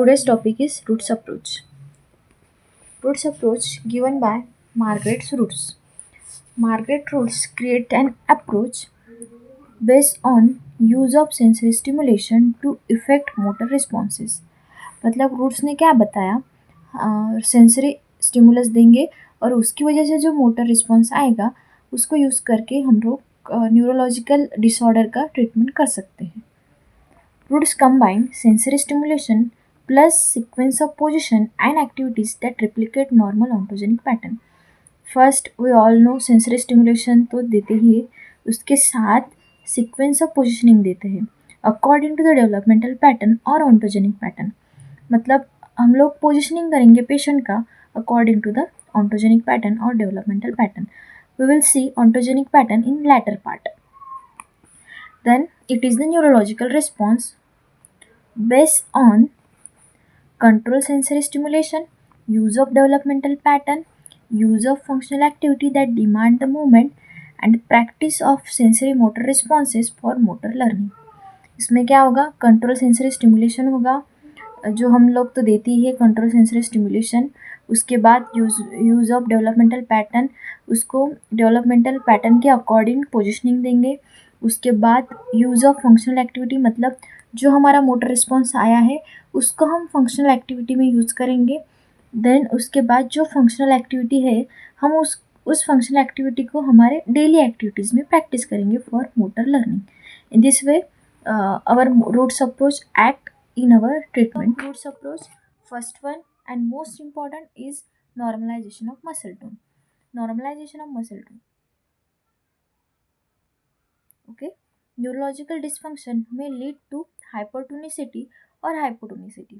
Today's topic is Roots approach. Roots approach given by Margaret Roots. Margaret Roots create an approach based on use of sensory stimulation to affect motor responses. मतलब roots ने क्या बताया, sensory stimulus देंगे और उसकी वजह से जो मोटर रिस्पॉन्स आएगा उसको यूज़ करके हम लोग न्यूरोलॉजिकल डिसऑर्डर का ट्रीटमेंट कर सकते हैं. Roots combine sensory stimulation plus sequence of position and activities that replicate normal ontogenic pattern. First we all know sensory stimulation तो देते ही है, उसके साथ सीक्वेंस ऑफ पोजिशनिंग देते हैं according to the developmental pattern और ऑन्टोजेनिक पैटर्न. मतलब हम लोग पोजिशनिंग करेंगे पेशेंट का according to the ontogenic pattern और developmental pattern. We will see ontogenic pattern in latter part. Then it is the neurological response based on control sensory stimulation, use of developmental pattern, use of functional activity that demand the movement and practice of sensory motor responses for motor learning. इसमें क्या होगा, control sensory stimulation होगा, जो हम लोग तो देती ही है कंट्रोल सेंसरी स्टिमुलेशन. उसके बाद यूज़ ऑफ डेवलपमेंटल पैटर्न, उसको डेवलपमेंटल पैटर्न के अकॉर्डिंग पोजिशनिंग देंगे. उसके बाद यूज़ ऑफ फंक्शनल एक्टिविटी, मतलब जो हमारा मोटर रिस्पॉन्स आया है उसको हम फंक्शनल एक्टिविटी में यूज़ करेंगे. देन उसके बाद जो फंक्शनल एक्टिविटी है हम उस फंक्शनल एक्टिविटी को हमारे डेली एक्टिविटीज़ में प्रैक्टिस करेंगे for motor learning. In this way our roots approach act in our treatment. Roots approach, first one and most important is normalization of muscle tone. Normalization of muscle tone. Okay. Neurological dysfunction may lead to hypertonicity or hypotonicity.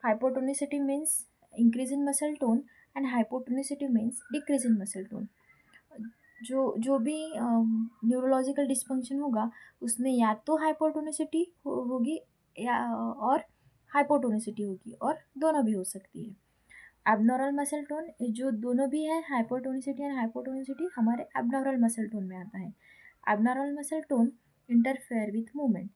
Hypotonicity means increase in muscle tone and hypotonicity means decrease in muscle tone. जो भी neurological dysfunction होगा उसमें या तो हाइपोटोनिसिटी होगी या और हाइपोटोनिसिटी होगी और दोनों भी हो सकती है. एबनॉर्मल मसल टोन, जो दोनों भी है हाइपोटोनिसिटी एंड हाइपोटोनिसिटी, हमारे एबनॉर्मल मसल टोन में आता है. Abnormal muscle tone interfere with movement.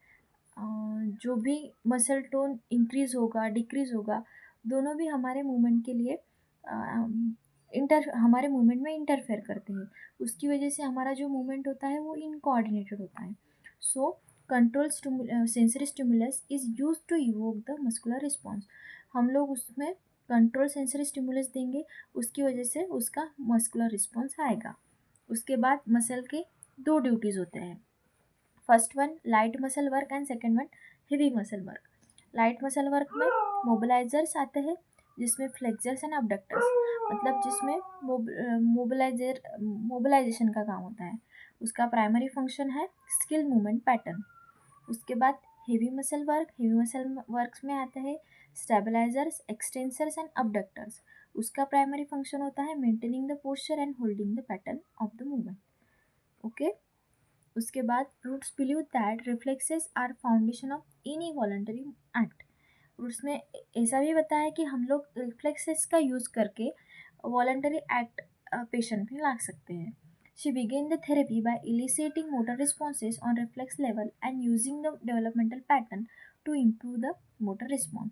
जो भी मसल टोन इंक्रीज होगा डिक्रीज होगा दोनों भी हमारे मूवमेंट के लिए हमारे मूवमेंट में इंटरफेयर करते हैं. उसकी वजह से हमारा जो मूवमेंट होता है वो इनकोऑर्डिनेटेड होता है. So control sensory stimulus is use to evoke the muscular response. हम लोग उसमें कंट्रोल सेंसरी स्टिमुलस देंगे, उसकी वजह से उसका मस्कुलर रिस्पॉन्स आएगा. उसके बाद मसल के दो ड्यूटीज़ होते हैं. First one light muscle work and second one heavy muscle work. Light muscle work में मोबिलाइजर्स आते हैं जिसमें फ्लेक्सर्स एंड अबडक्टर्स, मतलब जिसमें मोबिलाइजेशन का काम होता है. उसका प्राइमरी फंक्शन है स्किल मूवमेंट पैटर्न. उसके बाद हेवी मसल वर्क्स में आते हैं स्टेबलाइजर्स, एक्सटेंसर्स एंड अबडक्टर्स. उसका प्राइमरी फंक्शन होता है maintaining the posture and holding the pattern of the movement. Okay. उसके बाद Rood's believe that reflexes are foundation of any voluntary act. Rood's में ऐसा भी बताया कि हम लोग रिफ्लेक्सेस का यूज़ करके वॉलंटरी एक्ट पेशेंट में ला सकते हैं. She began the therapy by eliciting motor responses on reflex level and using the developmental pattern to improve the motor response.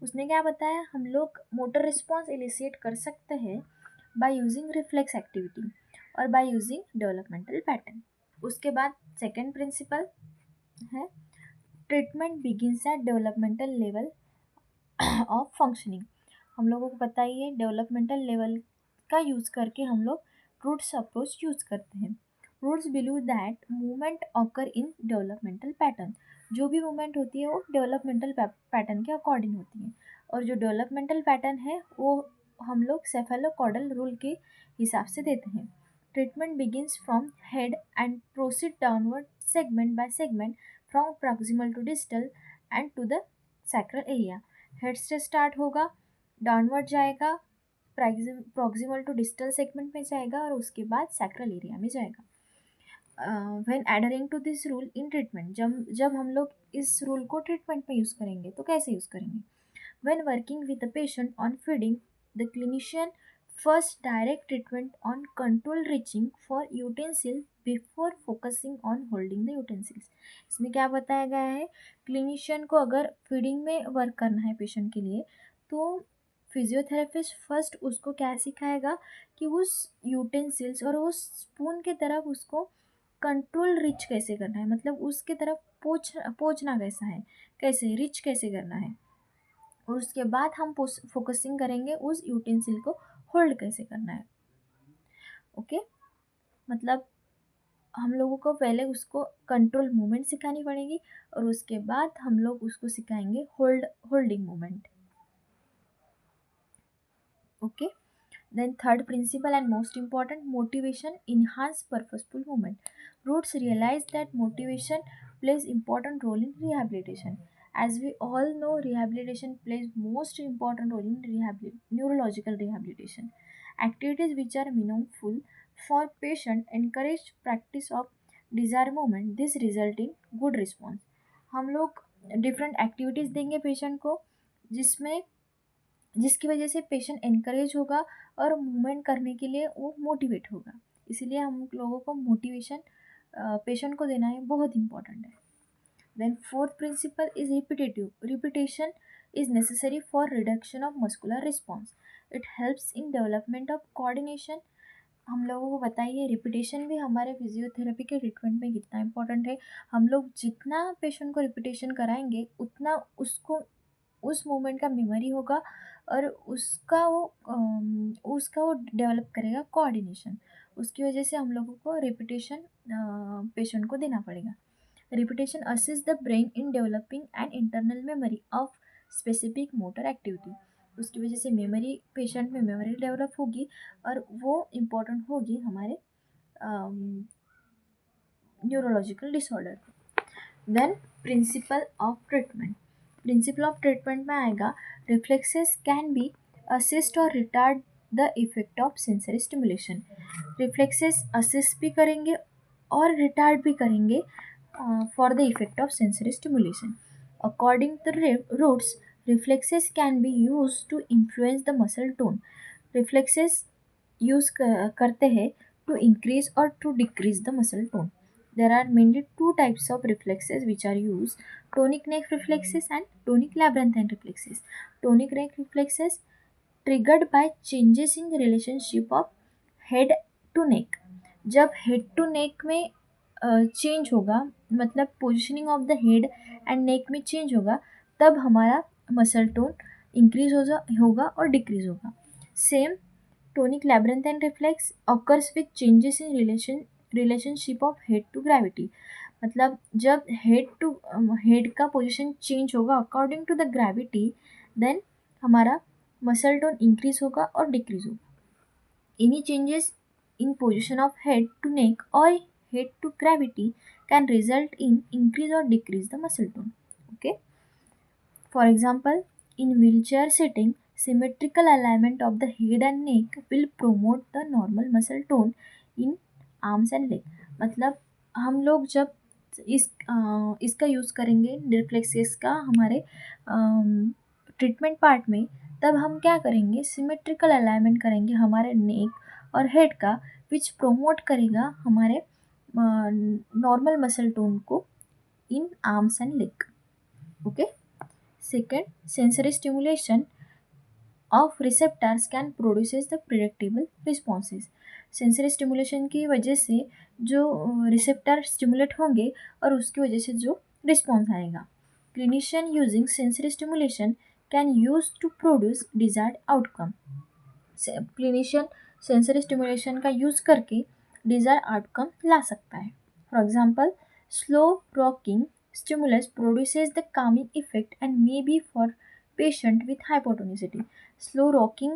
उसने क्या बताया, हम लोग मोटर रिस्पॉन्स इलिसिएट कर सकते हैं बाय यूजिंग रिफ्लेक्स एक्टिविटी और बाय यूजिंग डेवलपमेंटल पैटर्न. उसके बाद सेकेंड प्रिंसिपल है treatment begins at developmental level of functioning. हम लोगों को पता ही है डेवलपमेंटल लेवल का यूज़ करके हम लोग रूट्स अप्रोच यूज़ करते हैं. Rood's believe that movement occur in developmental pattern. जो भी मूवमेंट होती है वो डेवलपमेंटल पैटर्न के अकॉर्डिंग होती है और जो डेवलपमेंटल पैटर्न है वो हम लोग सेफेलोकॉर्डल रूल के हिसाब से देते हैं. Treatment begins from head and proceed downward segment by segment from proximal to distal and to the sacral area. Head से स्टार्ट होगा, डाउनवर्ड जाएगा, प्रॉक्सिमल टू डिस्टल सेगमेंट में जाएगा और उसके बाद सैक्रल एरिया में जाएगा. When adhering to this rule in treatment, जब हम लोग इस रूल को ट्रीटमेंट में यूज़ करेंगे तो कैसे यूज़ करेंगे. When working with the patient on feeding, the clinician First, direct treatment on control reaching for utensil before focusing on holding the utensils. इसमें क्या बताया गया है, क्लिनिशियन को अगर फीडिंग में वर्क करना है पेशेंट के लिए, तो फिजियोथेरेपिस्ट फर्स्ट उसको क्या सिखाएगा कि उस यूटेंसिल्स और उस स्पून की तरफ उसको कंट्रोल रिच कैसे करना है, मतलब उसके तरफ पहुँचना कैसा है, कैसे रिच कैसे करना है, और उसके बाद हम फोकसिंग करेंगे उस यूटेंसिल को होल्ड कैसे करना है. ओके, मतलब हम लोगों को पहले उसको कंट्रोल मूवमेंट सिखानी पड़ेगी और उसके बाद हम लोग उसको सिखाएंगे holding movement. Okay, then third principle and most important, motivation enhance purposeful movement. Roots realize that motivation plays important role in rehabilitation. As we all know, rehabilitation plays most important role in neurological rehabilitation. Activities which are meaningful for patient encourage practice of desired movement. This result in good response. हम लोग different activities देंगे patient को जिसकी वजह से patient encourage होगा और movement करने के लिए वो मोटिवेट होगा. इसीलिए हम लोगों को मोटिवेशन पेशेंट को देना है, बहुत इंपॉर्टेंट है. Then fourth principle is repetitive. Repetition is necessary for reduction of muscular response. It helps in development of coordination. हम लोगों को बताइए रिपीटेशन भी हमारे फिजियोथेरेपी के ट्रीटमेंट में कितना इंपॉर्टेंट है. हम लोग जितना पेशेंट को रिपीटेशन कराएंगे उतना उसको उस मूवमेंट का मेमोरी होगा और उसका वो डेवलप करेगा कोऑर्डिनेशन. उसकी वजह से हम लोगों को रिपीटेशन पेशेंट को देना पड़ेगा. Repetition assist the brain in developing an internal memory of specific motor activity. उसकी वजह से मेमोरी पेशेंट में मेमोरी डेवलप होगी और वो इम्पोर्टेंट होगी हमारे neurological disorder. Then principle of treatment. Principle of treatment में आएगा, रिफ्लेक्सेस कैन बी असिस्ट और retard the effect of sensory stimulation. Reflexes assist भी करेंगे और रिटार्ड भी करेंगे for the effect of sensory stimulation. According to roots, reflexes can be use to influence the muscle tone. Reflexes use करते हैं to increase और to decrease the muscle tone. There are mainly two types of reflexes which are used: tonic neck reflexes and tonic labyrinthine reflexes. Tonic neck reflexes triggered by changes in the relationship of head to neck. जब head to neck में change होगा, मतलब positioning of the head and neck में change होगा, तब हमारा muscle tone increase होगा और डिक्रीज होगा. Same tonic labyrinthine reflex occurs with changes in relationship of head to gravity. मतलब जब हेड का पोजीशन चेंज होगा according to the gravity, then हमारा मसल टोन इंक्रीज होगा और डिक्रीज होगा. Any changes in position of head to neck और head to gravity can result in increase और decrease the muscle tone. Okay, for example, in wheelchair sitting, symmetrical alignment of the head and neck will promote the normal muscle tone in arms and leg. मतलब हम लोग जब इसका use करेंगे reflexes का हमारे treatment part में, तब हम क्या करेंगे, सिमेट्रिकल अलाइनमेंट करेंगे हमारे नेक और हेड का, विच प्रोमोट करेगा हमारे नॉर्मल मसल टोन को in arms and leg. Okay. Second, sensory stimulation of receptors can produces the predictable responses. Sensory stimulation की वजह से जो रिसेप्टर स्टिमुलेट होंगे और उसकी वजह से जो रिस्पॉन्स आएगा. Clinician using sensory stimulation can use to produce desired outcome. Clinician sensory stimulation का यूज़ करके डिजायर्ड आउटकम ला सकता है. For example, slow rocking stimulus produces the calming effect and may be for patient with hypotonicity. Slow rocking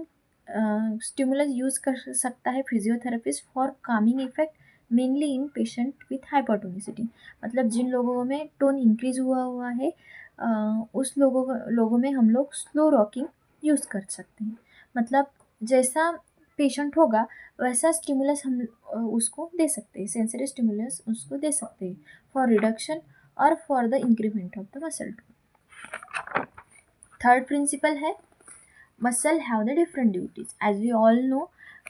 stimulus use कर सकता है physiotherapist for calming effect mainly in patient with hypotonicity. मतलब जिन लोगों में टोन इंक्रीज हुआ है उस लोगों में हम लोग स्लो रॉकिंग यूज़ कर सकते हैं. मतलब जैसा पेशेंट होगा वैसा स्टिमुलस हम उसको दे सकते हैं, सेंसरी स्टिमुलस उसको दे सकते हैं for reduction or for the increment of the muscle tone. Third principle है muscle have the different duties. As we all know,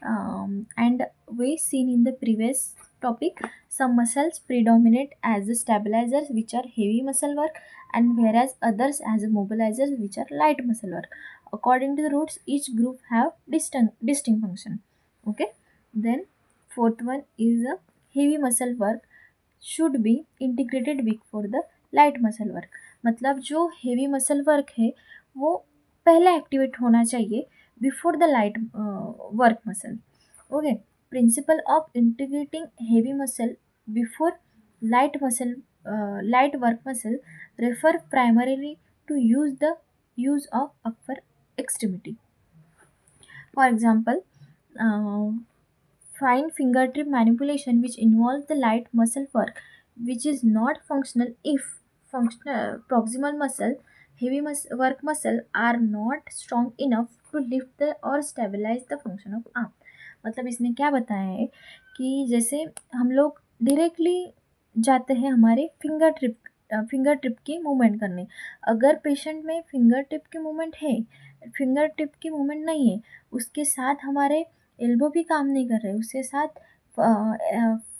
And we seen in the previous topic, some muscles predominate as the stabilizers, which are heavy muscle work, and whereas others as a mobilizers, which are light muscle work. According to the roots, each group have distinct function. Okay. Then fourth one is a heavy muscle work should be integrated before the light muscle work. मतलब जो heavy muscle work है वो पहले activate होना चाहिए before the light work muscle. Okay. Principle of integrating heavy muscle before light work muscle refer primarily to use of upper extremity. For example, uh, fine fingertip manipulation which involves the light muscle work which is not functional if functional proximal muscle work muscle are not strong enough to lift the or stabilize the function of arm. मतलब इसने क्या बताया है कि जैसे हम लोग directly जाते हैं हमारे फिंगर टिप की मूवमेंट करने. अगर पेशेंट में फिंगर टिप की मूवमेंट नहीं है, उसके साथ हमारे एल्बो भी काम नहीं कर रहे, उसके साथ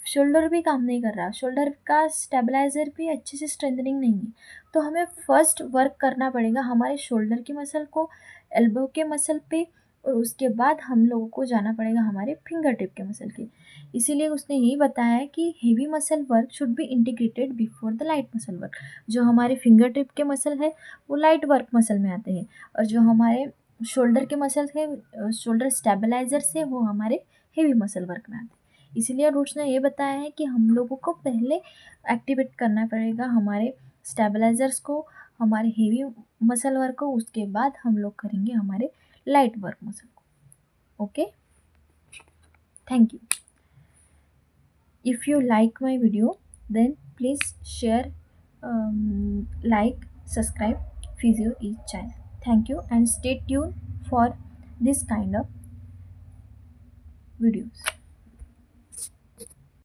शोल्डर भी काम नहीं कर रहा, शोल्डर का स्टेबलाइज़र भी अच्छे से स्ट्रेंथनिंग नहीं है, तो हमें फर्स्ट वर्क करना पड़ेगा हमारे शोल्डर की मसल को, एल्बो के मसल पे, और उसके बाद हम लोगों को जाना पड़ेगा हमारे फिंगर टिप के मसल के. इसीलिए उसने यही बताया है कि heavy muscle work should be integrated before the light muscle work. जो हमारे फिंगर टिप के मसल है वो लाइट वर्क मसल में आते हैं, और जो हमारे शोल्डर के मसल है, शोल्डर स्टेबलाइजर से, वो हमारे हेवी मसल वर्क में आते हैं. इसीलिए रूट्स ने ये बताया है कि हम लोगों को पहले एक्टिवेट करना पड़ेगा हमारे स्टेबलाइजर्स को, हमारे हेवी मसल वर्क को, उसके बाद हम लोग करेंगे हमारे लाइट वर्क मसल को. Okay, thank you. If you like my video, then please share, like, subscribe Physio Each channel. Thank you and stay tuned for this kind of videos.